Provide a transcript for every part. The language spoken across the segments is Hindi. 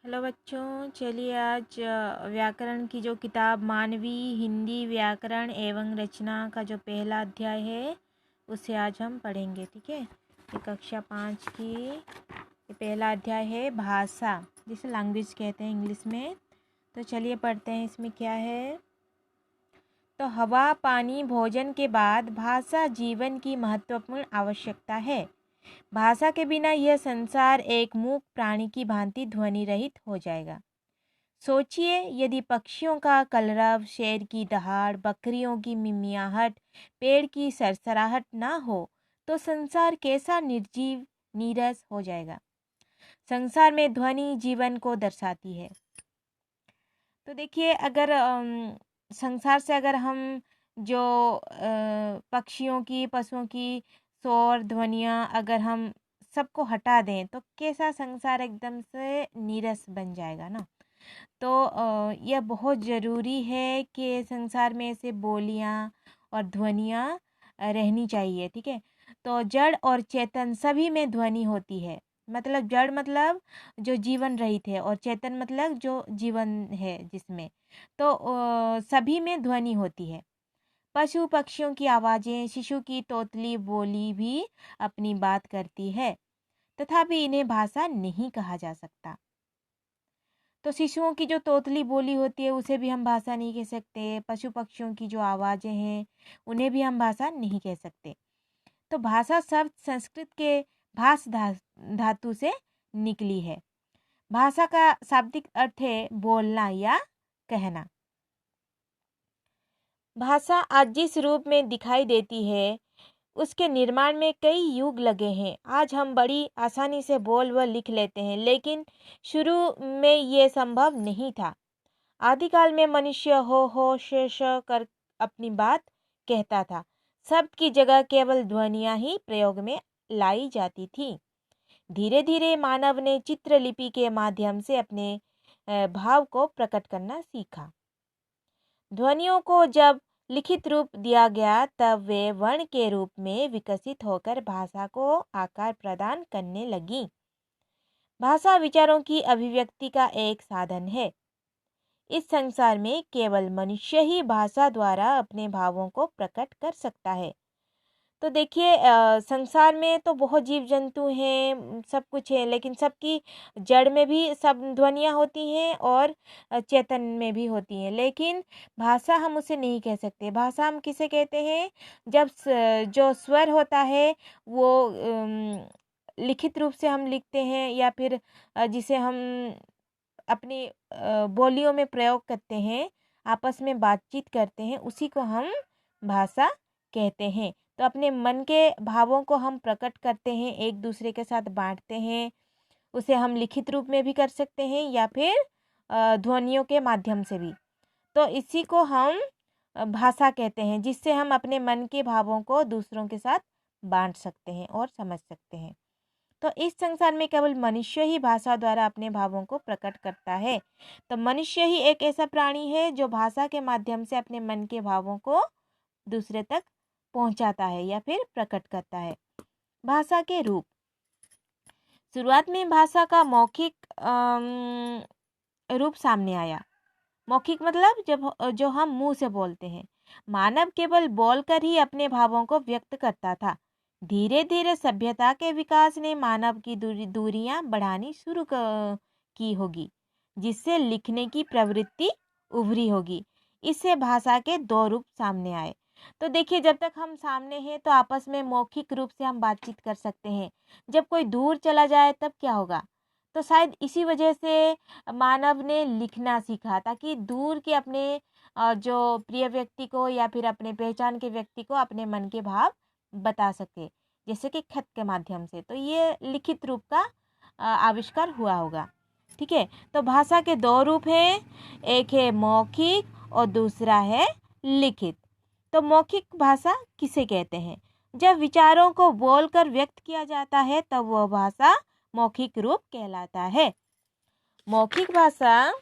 हेलो बच्चों, चलिए आज व्याकरण की जो किताब मानवी हिंदी व्याकरण एवं रचना का जो पहला अध्याय है उसे आज हम पढ़ेंगे। ठीक है, ये कक्षा 5 की ये पहला अध्याय है भाषा, जिसे लैंग्वेज कहते हैं इंग्लिश में। तो चलिए पढ़ते हैं इसमें क्या है। तो हवा पानी भोजन के बाद भाषा जीवन की महत्वपूर्ण आवश्यकता है। भाषा के बिना यह संसार एक मूक प्राणी की भांति ध्वनि रहित हो जाएगा। सोचिए, यदि पक्षियों का कलरव, शेर की दहाड़, बकरियों की मिमियाहट, पेड़ की सरसराहट ना हो तो संसार कैसा निर्जीव नीरस हो जाएगा। संसार में ध्वनि जीवन को दर्शाती है। तो देखिए, अगर संसार से अगर हम जो पक्षियों की पशुओं की शोर ध्वनियाँ अगर हम सबको हटा दें तो कैसा संसार एकदम से नीरस बन जाएगा ना। तो यह बहुत ज़रूरी है कि संसार में ऐसे बोलियाँ और ध्वनियाँ रहनी चाहिए। ठीक है, तो जड़ और चेतन सभी में ध्वनि होती है। मतलब जड़ मतलब जो जीवन रहित है और चेतन मतलब जो जीवन है जिसमें, तो सभी में ध्वनि होती है। पशु पक्षियों की आवाज़ें, शिशु की तोतली बोली भी अपनी बात करती है, तथापि इन्हें भाषा नहीं कहा जा सकता। तो शिशुओं की जो तोतली बोली होती है उसे भी हम भाषा नहीं कह सकते। पशु पक्षियों की जो आवाज़ें हैं उन्हें भी हम भाषा नहीं कह सकते। तो भाषा शब्द संस्कृत के भाष धातु से निकली है। भाषा का शाब्दिक अर्थ है बोलना या कहना। भाषा आज जिस रूप में दिखाई देती है उसके निर्माण में कई युग लगे हैं। आज हम बड़ी आसानी से बोल व लिख लेते हैं, लेकिन शुरू में ये संभव नहीं था। आदिकाल में मनुष्य हो श कर अपनी बात कहता था। शब्द की जगह केवल ध्वनियाँ ही प्रयोग में लाई जाती थी। धीरे धीरे मानव ने चित्रलिपि के माध्यम से अपने भाव को प्रकट करना सीखा। ध्वनियों को जब लिखित रूप दिया गया तब वे वर्ण के रूप में विकसित होकर भाषा को आकार प्रदान करने लगी। भाषा विचारों की अभिव्यक्ति का एक साधन है। इस संसार में केवल मनुष्य ही भाषा द्वारा अपने भावों को प्रकट कर सकता है। तो देखिए, संसार में तो बहुत जीव जंतु हैं, सब कुछ है, लेकिन सबकी जड़ में भी सब ध्वनियाँ होती हैं और चेतन में भी होती हैं। लेकिन भाषा हम उसे नहीं कह सकते। भाषा हम किसे कहते हैं? जब जो स्वर होता है वो लिखित रूप से हम लिखते हैं या फिर जिसे हम अपनी बोलियों में प्रयोग करते हैं, आपस में बातचीत करते हैं, उसी को हम भाषा कहते हैं। तो अपने मन के भावों को हम प्रकट करते हैं, एक दूसरे के साथ बांटते हैं। उसे हम लिखित रूप में भी कर सकते हैं या फिर ध्वनियों के माध्यम से भी। तो इसी को हम भाषा कहते हैं, जिससे हम अपने मन के भावों को दूसरों के साथ बांट सकते हैं और समझ सकते हैं। तो इस संसार में केवल मनुष्य ही भाषा द्वारा अपने भावों को प्रकट करता है। तो मनुष्य ही एक ऐसा प्राणी है जो भाषा के माध्यम से अपने मन के भावों को दूसरे तक पहुंचाता है या फिर प्रकट करता है। भाषा के रूप। शुरुआत में भाषा का मौखिक रूप सामने आया। मौखिक मतलब जब जो हम मुंह से बोलते हैं। मानव केवल बोलकर ही अपने भावों को व्यक्त करता था। धीरे धीरे सभ्यता के विकास ने मानव की दूरियां बढ़ानी शुरू की होगी, जिससे लिखने की प्रवृत्ति उभरी होगी। इससे भाषा के दो रूप सामने आए। तो देखिए, जब तक हम सामने हैं तो आपस में मौखिक रूप से हम बातचीत कर सकते हैं। जब कोई दूर चला जाए तब क्या होगा? तो शायद इसी वजह से मानव ने लिखना सीखा, ताकि दूर के अपने जो प्रिय व्यक्ति को या फिर अपने पहचान के व्यक्ति को अपने मन के भाव बता सके, जैसे कि खत के माध्यम से। तो ये लिखित रूप का आविष्कार हुआ होगा। ठीक है, तो भाषा के दो रूप हैं, एक है मौखिक और दूसरा है लिखित। तो मौखिक भाषा किसे कहते हैं? जब विचारों को बोलकर व्यक्त किया जाता है तब वह भाषा मौखिक रूप कहलाता है। मौखिक भाषा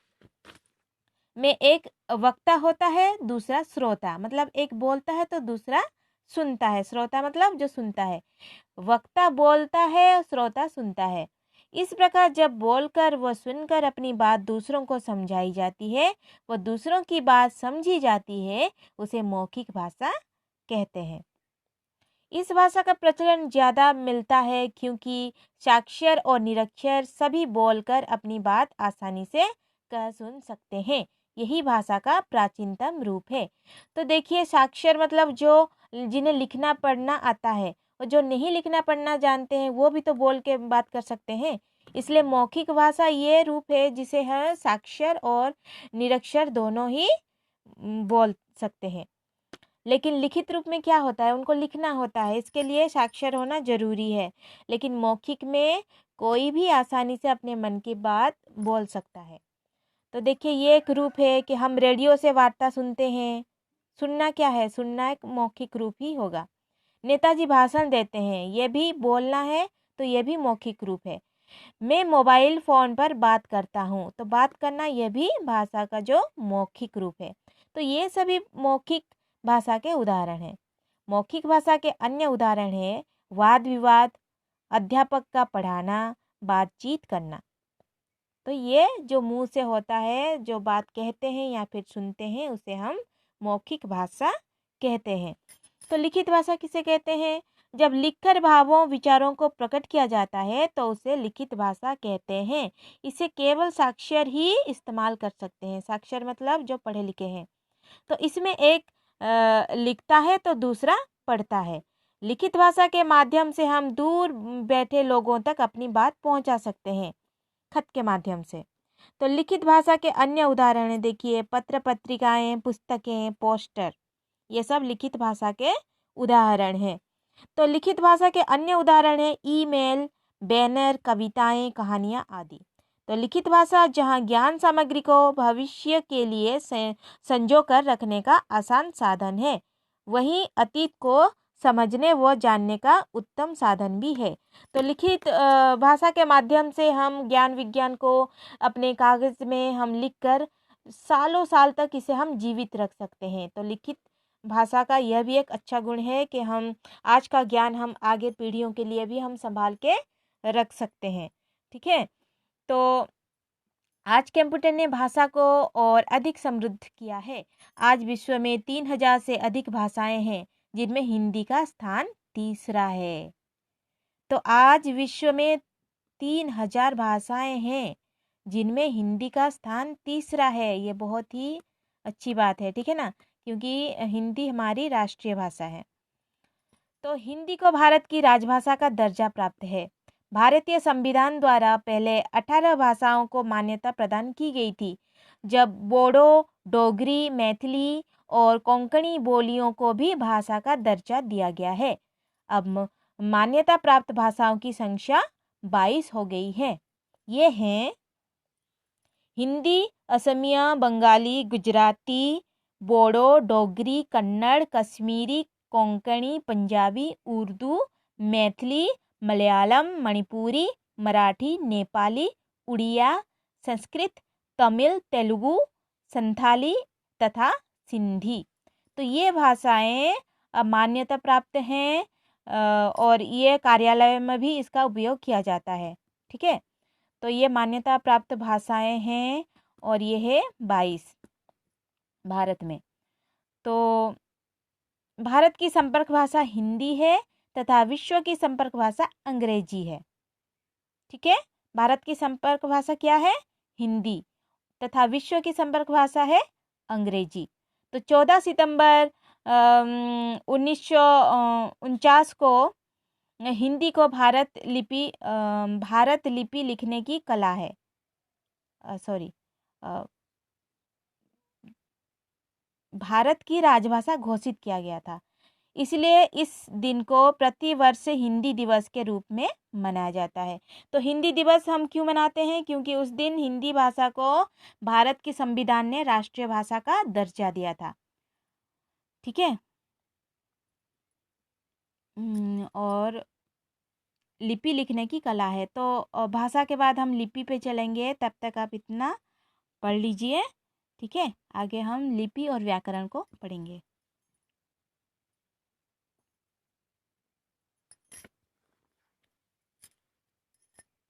में एक वक्ता होता है, दूसरा श्रोता। मतलब एक बोलता है तो दूसरा सुनता है। श्रोता मतलब जो सुनता है। वक्ता बोलता है, श्रोता सुनता है। इस प्रकार जब बोलकर व सुनकर अपनी बात दूसरों को समझाई जाती है व दूसरों की बात समझी जाती है, उसे मौखिक भाषा कहते हैं। इस भाषा का प्रचलन ज़्यादा मिलता है क्योंकि साक्षर और निरक्षर सभी बोलकर अपनी बात आसानी से कह सुन सकते हैं। यही भाषा का प्राचीनतम रूप है। तो देखिए, साक्षर मतलब जो जिन्हें लिखना पढ़ना आता है, और जो नहीं लिखना पढ़ना जानते हैं वो भी तो बोल के बात कर सकते हैं। इसलिए मौखिक भाषा ये रूप है जिसे हम साक्षर और निरक्षर दोनों ही बोल सकते हैं। लेकिन लिखित रूप में क्या होता है, उनको लिखना होता है, इसके लिए साक्षर होना जरूरी है। लेकिन मौखिक में कोई भी आसानी से अपने मन की बात बोल सकता है। तो देखिए, ये एक रूप है कि हम रेडियो से वार्ता सुनते हैं। सुनना क्या है, सुनना एक मौखिक रूप ही होगा। नेताजी भाषण देते हैं, ये भी बोलना है, तो ये भी मौखिक रूप है। मैं मोबाइल फ़ोन पर बात करता हूँ, तो बात करना यह भी भाषा का जो मौखिक रूप है। तो ये सभी मौखिक भाषा के उदाहरण हैं। मौखिक भाषा के अन्य उदाहरण हैं वाद विवाद, अध्यापक का पढ़ाना, बातचीत करना। तो ये जो मुंह से होता है, जो बात कहते हैं या फिर सुनते हैं, उसे हम मौखिक भाषा कहते हैं। तो लिखित भाषा किसे कहते हैं? जब लिखकर भावों विचारों को प्रकट किया जाता है तो उसे लिखित भाषा कहते हैं। इसे केवल साक्षर ही इस्तेमाल कर सकते हैं। साक्षर मतलब जो पढ़े लिखे हैं। तो इसमें एक लिखता है तो दूसरा पढ़ता है। लिखित भाषा के माध्यम से हम दूर बैठे लोगों तक अपनी बात पहुंचा सकते हैं, खत के माध्यम से। तो लिखित भाषा के अन्य उदाहरण देखिए, पत्र पत्रिकाएं, पुस्तकें, पोस्टर, ये सब लिखित भाषा के उदाहरण हैं। तो लिखित भाषा के अन्य उदाहरण हैं ईमेल, बैनर, कविताएं, कहानियां आदि। तो लिखित भाषा जहां ज्ञान सामग्री को भविष्य के लिए संजो कर रखने का आसान साधन है, वहीं अतीत को समझने व जानने का उत्तम साधन भी है। तो लिखित भाषा के माध्यम से हम ज्ञान विज्ञान को अपने कागज़ में हम लिखकर सालों साल तक इसे हम जीवित रख सकते हैं। तो लिखित भाषा का यह भी एक अच्छा गुण है कि हम आज का ज्ञान हम आगे पीढ़ियों के लिए भी हम संभाल के रख सकते हैं। ठीक है। तो आज कंप्यूटर ने भाषा को और अधिक समृद्ध किया है। आज विश्व में 3000 से अधिक भाषाएं हैं, जिनमें हिंदी का स्थान तीसरा है। तो आज विश्व में 3000 भाषाएं हैं, जिनमें हिंदी का स्थान तीसरा है। ये बहुत ही अच्छी बात है, ठीक है ना, क्योंकि हिंदी हमारी राष्ट्रीय भाषा है। तो हिंदी को भारत की राजभाषा का दर्जा प्राप्त है। भारतीय संविधान द्वारा पहले 18 भाषाओं को मान्यता प्रदान की गई थी, जब बोडो, डोगरी, मैथिली और कोंकणी बोलियों को भी भाषा का दर्जा दिया गया है। अब मान्यता प्राप्त भाषाओं की संख्या 22 हो गई है। ये हैं हिंदी, असमिया, बंगाली, गुजराती, बोडो, डोगरी, कन्नड़, कश्मीरी, कोंकणी, पंजाबी, उर्दू, मैथिली, मलयालम, मणिपुरी, मराठी, नेपाली, उड़िया, संस्कृत, तमिल, तेलुगु, संथाली तथा सिंधी। तो ये भाषाएं मान्यता प्राप्त हैं और ये कार्यालय में भी इसका उपयोग किया जाता है। ठीक है। तो ये मान्यता प्राप्त भाषाएं हैं और ये है 22 भारत में। तो भारत की संपर्क भाषा हिंदी है तथा विश्व की संपर्क भाषा अंग्रेजी है। ठीक है। भारत की संपर्क भाषा क्या है? हिंदी, तथा विश्व की संपर्क भाषा है अंग्रेजी। तो 14 सितंबर 1949 को हिंदी को भारत लिपि लिखने की कला है, भारत की राजभाषा घोषित किया गया था। इसलिए इस दिन को प्रतिवर्ष हिंदी दिवस के रूप में मनाया जाता है। तो हिंदी दिवस हम क्यों मनाते हैं? क्योंकि उस दिन हिंदी भाषा को भारत के संविधान ने राष्ट्रीय भाषा का दर्जा दिया था। ठीक है। और लिपि लिखने की कला है। तो भाषा के बाद हम लिपि पे चलेंगे, तब तक आप इतना पढ़ लीजिए। ठीक है। आगे हम लिपि और व्याकरण को पढ़ेंगे।